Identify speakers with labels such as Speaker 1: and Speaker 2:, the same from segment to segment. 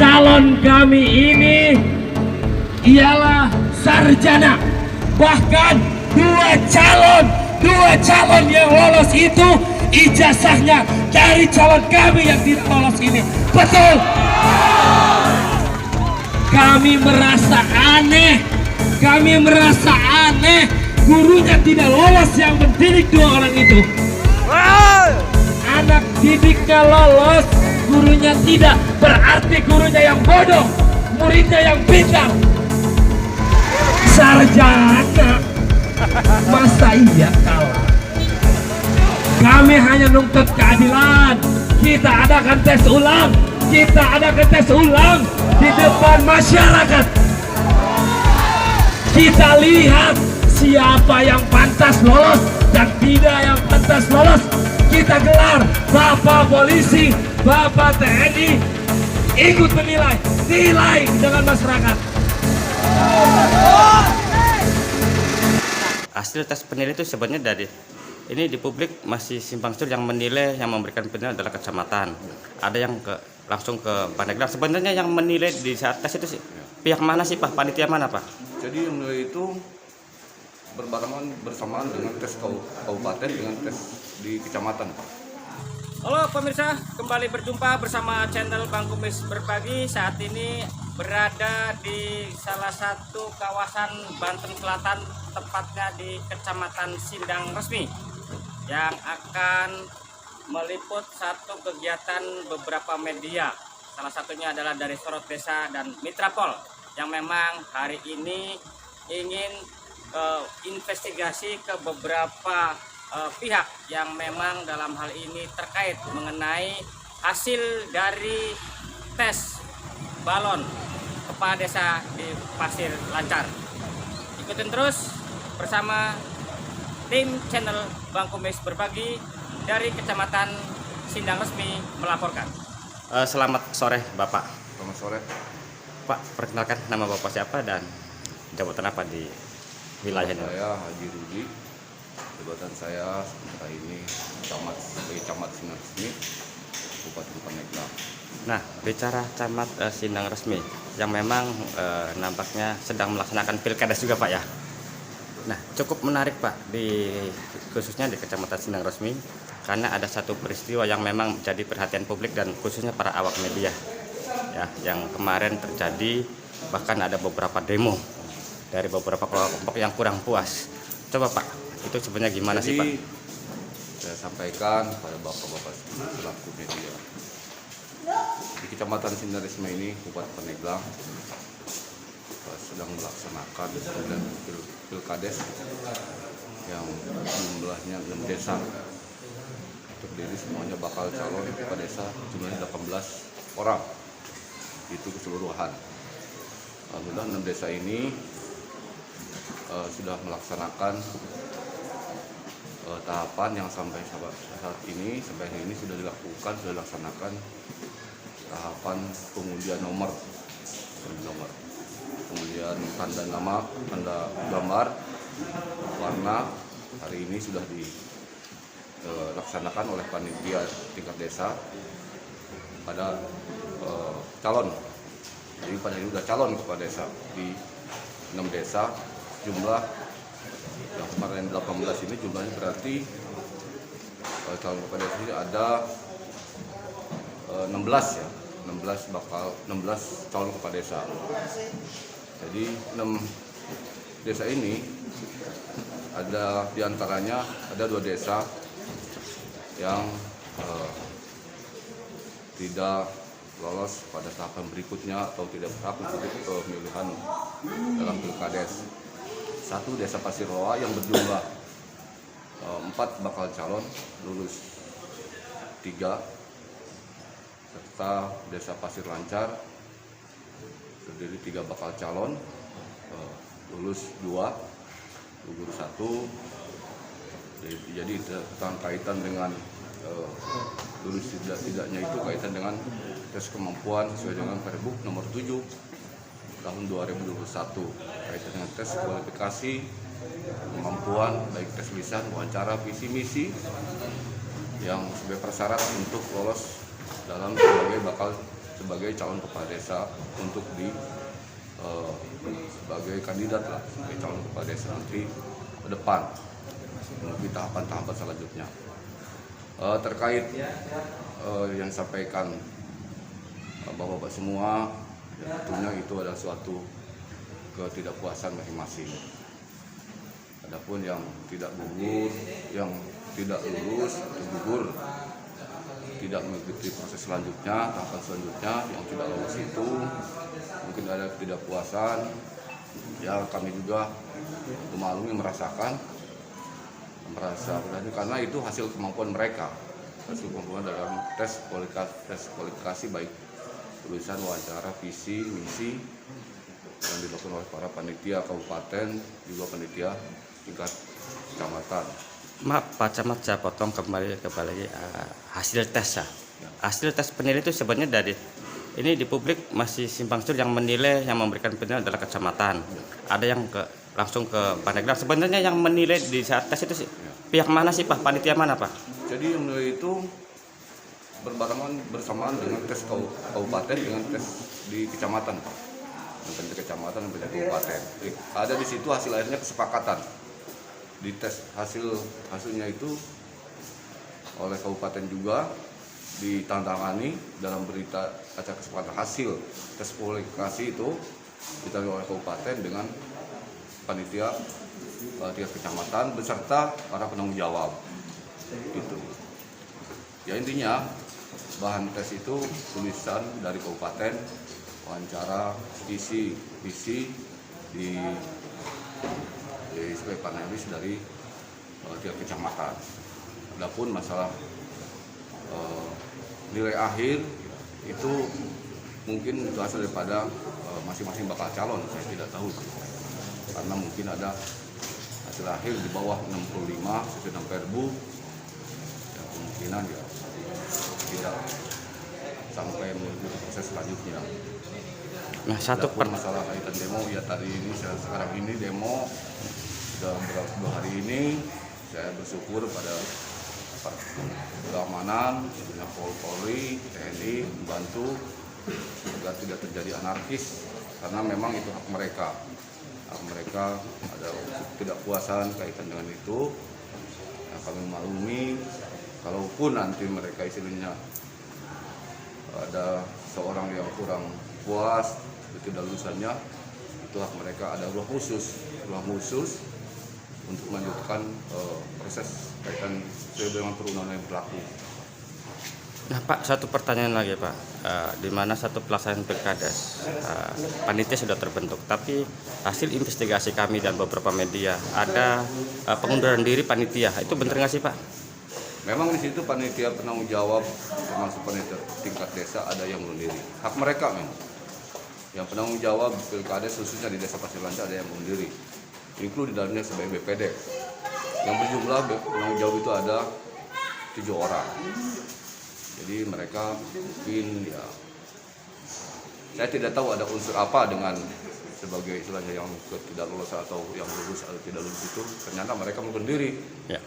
Speaker 1: calon kami ini ialah sarjana. Bahkan dua calon yang lolos itu ijazahnya dari calon kami yang tidak lolos ini. Betul? Kami merasa aneh, gurunya tidak lolos yang mendidik dua orang itu. Anak didiknya lolos, gurunya tidak, berarti gurunya yang bodoh, muridnya yang pintar. Sarjana, masa iya kalah? Kami hanya nuntut keadilan. Kita adakan tes ulang di depan masyarakat. Kita lihat siapa yang pantas lolos dan tidak yang pantas lolos. Kita gelar Bapak Polisi, Bapak TNI ikut menilai, nilai dengan masyarakat.
Speaker 2: Hasil tes penilaian itu sebenarnya dari ini di publik masih simpang siur. Yang menilai, yang memberikan penilaian adalah kecamatan. Ada yang langsung ke Pandeglang. Sebenarnya yang menilai di saat tes itu pihak mana sih Pak? Panitia mana Pak?
Speaker 3: Jadi yang menilai itu bersamaan dengan tes kabupaten dengan tes di kecamatan, Pak.
Speaker 4: Halo pemirsa, kembali berjumpa bersama channel Bang Kumis Berbagi. Saat ini berada di salah satu kawasan Banten Selatan, tepatnya di Kecamatan Sindang Resmi, yang akan meliput satu kegiatan beberapa media. Salah satunya adalah dari Sorot Desa dan Mitrapol, yang memang hari ini ingin investigasi ke beberapa pihak yang memang dalam hal ini terkait mengenai hasil dari tes balon kepala desa di Pasir Lancar. Ikutin terus bersama tim channel Bang Kumis Berbagi dari Kecamatan Sindang Resmi melaporkan.
Speaker 2: Selamat sore Bapak.
Speaker 3: Selamat sore.
Speaker 2: Pak, perkenalkan nama Bapak siapa dan jabatan apa di wilayah ini?
Speaker 3: Saya Haji Rudi. Jabatan saya sementara ini sebagai camat Sindang Resmi Kabupaten Pandeglang.
Speaker 2: Nah, bicara camat Sindang Resmi yang memang nampaknya sedang melaksanakan pilkada juga Pak ya. Nah, cukup menarik Pak khususnya di Kecamatan Sindang Resmi, karena ada satu peristiwa yang memang menjadi perhatian publik dan khususnya para awak media ya, yang kemarin terjadi. Bahkan ada beberapa demo dari beberapa kelompok yang kurang puas. Coba Pak, itu sebenarnya gimana sih Pak?
Speaker 3: Saya sampaikan pada bapak-bapak pelaku media di Kecamatan Sindang Resmi ini Kabupaten Pandeglang sedang melaksanakan pilkades yang jumlahnya 6 desa, terdiri semuanya bakal calon kepala desa, jumlahnya 18 orang, itu keseluruhan. Alhamdulillah 6 desa ini sudah melaksanakan tahapan yang sampai saat ini sudah dilaksanakan tahapan pengundian nomor, kemudian tanda nama, tanda gambar, warna. Hari ini sudah dilaksanakan oleh panitia tingkat desa pada calon. Jadi pada ini sudah calon kepala desa di 6 desa. Jumlah yang kemarin 18 ini jumlahnya berarti calon kepala desa ini ada 16 ya, 16 calon kepala desa. Jadi 6 desa ini ada diantaranya ada 2 desa yang tidak lolos pada tahapan berikutnya atau tidak berhak untuk pemilihan dalam pilkades. 1 desa Pasir Roa yang berjumlah 4 bakal calon, lulus 3, serta desa Pasir Lancar terdiri 3 bakal calon, lulus 2, gugur 1. Jadi kaitan dengan lulus tidaknya itu kaitan dengan tes kemampuan sesuai dengan Pergub nomor 7 tahun 2021, kaitan dengan tes kualifikasi kemampuan baik tes lisan, wawancara, visi misi yang sebagai persyarat untuk lolos dalam sebagai bakal sebagai calon kepala desa untuk sebagai kandidat lah, sebagai calon kepala desa nanti ke depan menuju tahapan-tahapan selanjutnya. Terkait yang disampaikan bapak-bapak semua, ya tentunya itu adalah suatu ketidakpuasan masing-masing. Adapun yang tidak lulus atau gugur, tidak mengikuti proses selanjutnya, tahapan selanjutnya, yang tidak lolos itu mungkin ada ketidakpuasan. Ya kami juga memaklumi, merasa karena itu hasil kemampuan mereka, hasil kemampuan dalam tes kualifikasi baik tulisan, wawancara, visi, misi yang dilakukan oleh para panitia kabupaten, juga panitia tingkat kecamatan.
Speaker 2: Maaf Pak Camat, saya potong kembali hasil tes ya. Hasil tes penilaian itu sebenarnya dari ini di publik masih simpang siur, yang menilai, yang memberikan penilaian adalah kecamatan. Ada yang langsung ke Pandeglang. Sebenarnya yang menilai di saat tes itu pihak mana sih Pak? Panitia mana Pak?
Speaker 3: Jadi yang menilai itu bersamaan dengan tes kabupaten dengan tes di kecamatan, Pak. Bukan di kecamatan, dan kabupaten. Ada di situ hasil akhirnya kesepakatan. Di tes hasilnya itu oleh kabupaten juga ditantangani dalam berita acara kesepakatan hasil tes kualifikasi itu ditangani oleh kabupaten dengan panitia tingkat kecamatan beserta para penanggung jawab. Itu ya, intinya bahan tes itu tulisan dari kabupaten, wawancara, visi sebagai panelis dari tiap kecamatan. Adapun masalah nilai akhir itu mungkin itu hasil daripada masing-masing bakal calon, saya tidak tahu, karena mungkin ada hasil akhir di bawah 65 sesuai dengan Perbu, ya kemungkinan ya tidak sampai menuju proses selanjutnya.
Speaker 2: Nah,
Speaker 3: masalah kaitan demo, ya tadi ini sekarang ini demo sudah beberapa hari ini, saya bersyukur pada keamanan, tentunya Polri, TNI membantu agar tidak terjadi anarkis, karena memang itu hak mereka. Hak mereka ada ketidakpuasan kaitan dengan itu. Nah, kami memaklumi, kalaupun nanti mereka istilahnya ada seorang yang kurang puas tidak lulusannya, itu hak mereka, ada ruang khusus untuk melanjutkan proses kaitan sesuai dengan perundangan yang berlaku.
Speaker 2: Nah Pak, satu pertanyaan lagi Pak, di mana satu pelaksanaan Pilkades panitia sudah terbentuk, tapi hasil investigasi kami dan beberapa media ada pengunduran diri panitia, itu benar nggak sih Pak?
Speaker 3: Memang di situ panitia penanggung jawab termasuk panitia tingkat desa ada yang mengundiri, hak mereka memang. Yang penanggung jawab Pilkades khususnya di Desa Pasir Lancah ada yang mengundiri, include di dalamnya sebagai BPD. Yang berjumlah penanggung jawab itu ada 7 orang. Jadi mereka mungkin ya, saya tidak tahu ada unsur apa dengan sebagai istilahnya yang tidak lulus atau yang lulus atau tidak lulus itu, ternyata mereka mengundurkan diri. Ya.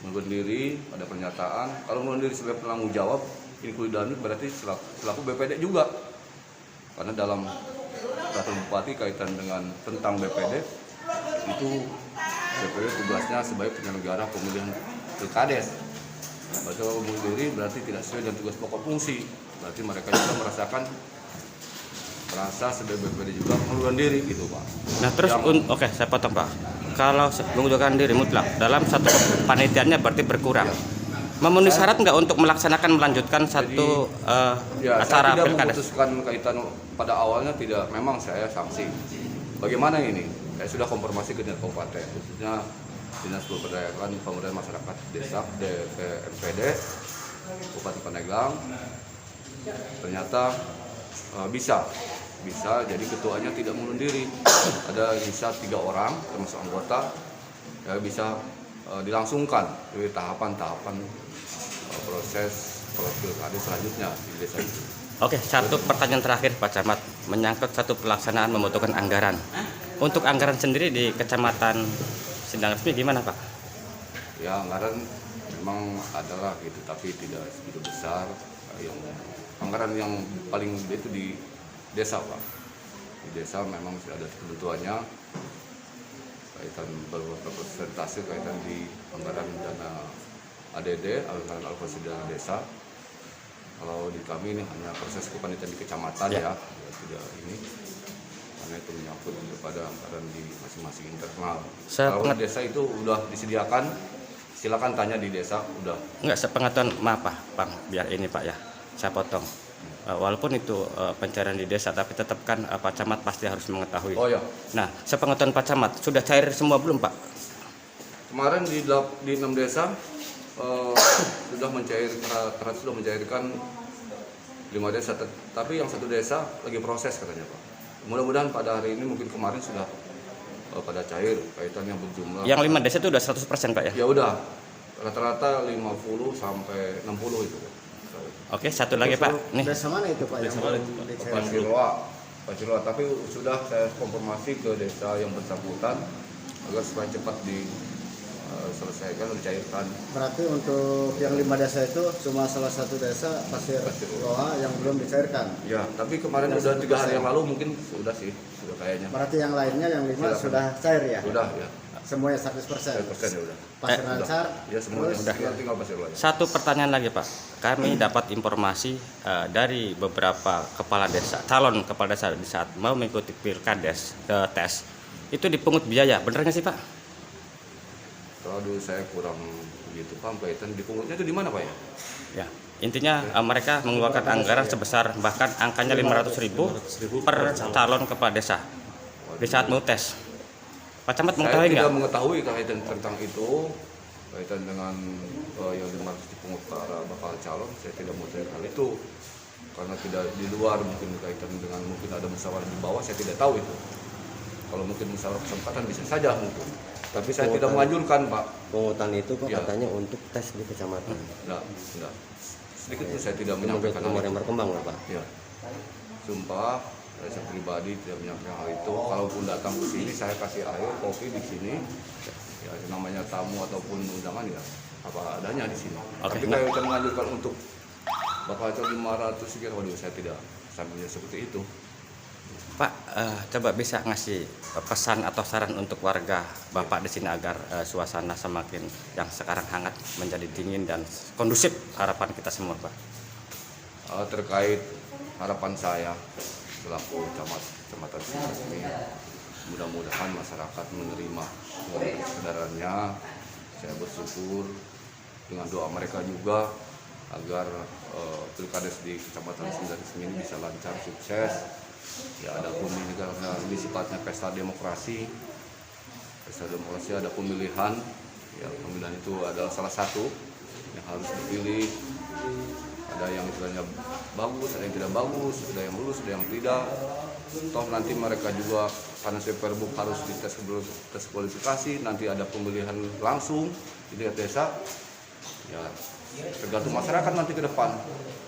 Speaker 3: Mengundurkan diri, ada pernyataan. Kalau mengundurkan diri sebagai penanggung jawab, include dalamnya berarti selaku BPD juga. Karena dalam peraturan bupati kaitan dengan tentang BPD itu BPD tugasnya sebagai penyelenggara pemilihan Pilkades. Berarti kalau mengundurkan diri berarti tidak sesuai dengan tugas pokok fungsi. Berarti mereka juga merasa sebagai BPD juga mengundurkan diri gitu Pak. Nah terus
Speaker 2: oke, saya potong Pak. Kalau mengundurkan diri mutlak dalam satu panitiannya berarti berkurang. Memenuhi syarat nggak untuk melanjutkan satu acara
Speaker 3: saya tidak
Speaker 2: Pilkades?
Speaker 3: memutuskan kaitan pada awalnya, tidak, memang saya sanksi. Bagaimana ini? Saya sudah konfirmasi ke Dinas Kabupaten, khususnya Dinas Pemberdayaan Pemberdayaan Masyarakat Desa DPMPD Kabupaten Pandeglang. Ternyata bisa, jadi ketuanya tidak mengundurkan diri. Ada bisa 3 orang termasuk anggota ya bisa dilangsungkan dari tahapan-tahapan proses pilkada selanjutnya di desa itu.
Speaker 2: Oke, satu pertanyaan terakhir Pak Camat, menyangkut satu pelaksanaan membutuhkan anggaran. Untuk anggaran sendiri di Kecamatan Sindang Resmi gimana Pak?
Speaker 3: Ya anggaran memang adalah gitu, tapi tidak segitu besar yang anggaran yang paling gede itu di desa Pak. Di desa memang sudah ada kebutuhannya kaitan beberapa persentase kaitan di anggaran dana ADD, anggaran alokasi dana desa. Kalau di kami ini hanya proses kepanitiaan di kecamatan ya tidak ini, karena itu menyangkut kepada anggaran di masing-masing internal. Kalau di desa itu udah disediakan, silakan tanya di desa udah.
Speaker 2: Enggak, sepengetahuan maaf Pak, Bang, biar ini Pak ya, saya potong. Walaupun itu pencarian di desa, tapi tetap kan Pak Camat pasti harus mengetahui.
Speaker 3: Oh ya.
Speaker 2: Nah, sepengetahuan Pak Camat, sudah cair semua belum Pak?
Speaker 3: Kemarin di 6 desa sudah mencairkan 5 desa, tapi yang 1 desa lagi proses katanya Pak. Mudah-mudahan pada hari ini, mungkin kemarin sudah pada cair kaitan yang berjumlah.
Speaker 2: Yang 5 desa itu udah 100% Pak ya?
Speaker 3: Ya udah, rata-rata 50 sampai 60 itu.
Speaker 2: Oke, satu lagi Pak. Nih.
Speaker 5: Desa mana itu Pak?
Speaker 1: Desa mana itu, Pak?
Speaker 3: Pasirwa, tapi sudah saya konfirmasi ke desa yang bersangkutan agar supaya cepat diselesaikan, dicairkan.
Speaker 5: Berarti untuk yang 5 desa itu cuma salah satu desa Pasirwa yang belum dicairkan.
Speaker 3: Ya, tapi kemarin udah 3 hari yang lalu mungkin sudah kayaknya.
Speaker 5: Berarti yang lainnya yang 5
Speaker 3: Silakan.
Speaker 5: sudah cair ya?
Speaker 3: Sudah ya.
Speaker 5: Semuanya 100%.
Speaker 3: 100% ya udah.
Speaker 5: Pasir lancar.
Speaker 3: Ya semuanya
Speaker 5: terus
Speaker 3: udah. Tinggal Pasirwa ya.
Speaker 2: Satu pertanyaan lagi Pak. Kami dapat informasi dari beberapa kepala desa, calon kepala desa di saat mau mengikuti pilkades tes itu dipungut biaya. Bener nggak sih Pak?
Speaker 3: Kalau dulu saya kurang begitu paham kaitan dipungutnya itu di mana Pak ya?
Speaker 2: Ya, intinya mereka mengeluarkan anggaran sebesar bahkan angkanya 500.000 per calon kepala desa di saat mau tes. Pak Camat
Speaker 3: Saya
Speaker 2: mengetahui
Speaker 3: tidak
Speaker 2: nggak?
Speaker 3: mengetahui kaitan tentang itu, kaitan dengan yang 500 dipungut para bakal calon. Saya tidak mengetahui hal itu karena tidak di luar, mungkin kaitan dengan mungkin ada musyawarah di bawah, saya tidak tahu itu. Kalau mungkin musyawarah kesempatan bisa saja mungkin, tapi saya tidak menganjurkan Pak.
Speaker 6: Pungutan itu Pak
Speaker 3: Ya.
Speaker 6: katanya untuk tes di kecamatan.
Speaker 3: Enggak. Sedikit pun saya tidak
Speaker 6: Itu
Speaker 3: menyampaikan hal
Speaker 6: rumor
Speaker 3: itu.
Speaker 6: yang berkembang lah Pak.
Speaker 3: Ya, sumpah saya pribadi tidak menyampaikan hal itu. Kalaupun datang ke sini, saya kasih air, kopi di sini. Ya, namanya tamu ataupun undangan ya apa adanya di sini.
Speaker 2: Oke,
Speaker 3: Tapi kalau kita menganjurkan untuk bakal 500 sekian, waduh saya tidak sampai seperti itu.
Speaker 2: Pak, coba bisa ngasih pesan atau saran untuk warga Bapak di sini agar suasana semakin yang sekarang hangat menjadi dingin dan kondusif, harapan kita semua Pak.
Speaker 3: Terkait harapan saya selaku kecamatan ini, mudah-mudahan masyarakat menerima kesadarannya. Saya bersyukur dengan doa mereka juga agar pilkades di kecamatan Sindarismi ini bisa lancar, sukses. Ya, adapun ini karena ini sifatnya pesta demokrasi, ada pemilihan. Ya, pemilihan itu adalah salah satu yang harus dipilih. Ada yang istilahnya bagus, ada yang tidak bagus, ada yang lulus, ada yang tidak. Toh nanti mereka juga karena Superbook harus dites tes kualifikasi, nanti ada pemilihan langsung di desa. Ya, tergantung masyarakat nanti ke depan.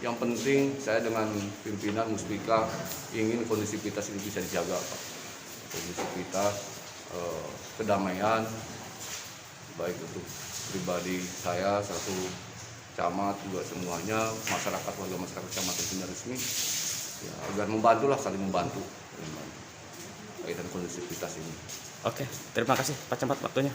Speaker 3: Yang penting saya dengan pimpinan Muspika ingin kondisivitas ini bisa dijaga, Pak. Kondisivitas, kedamaian, baik untuk pribadi saya, satu camat juga semuanya, masyarakat, warga masyarakat Kecamatan Sindarismi, ya, agar membantulah, saling membantu kaitan kondisivitas ini.
Speaker 2: Oke, terima kasih Pak Camat waktunya.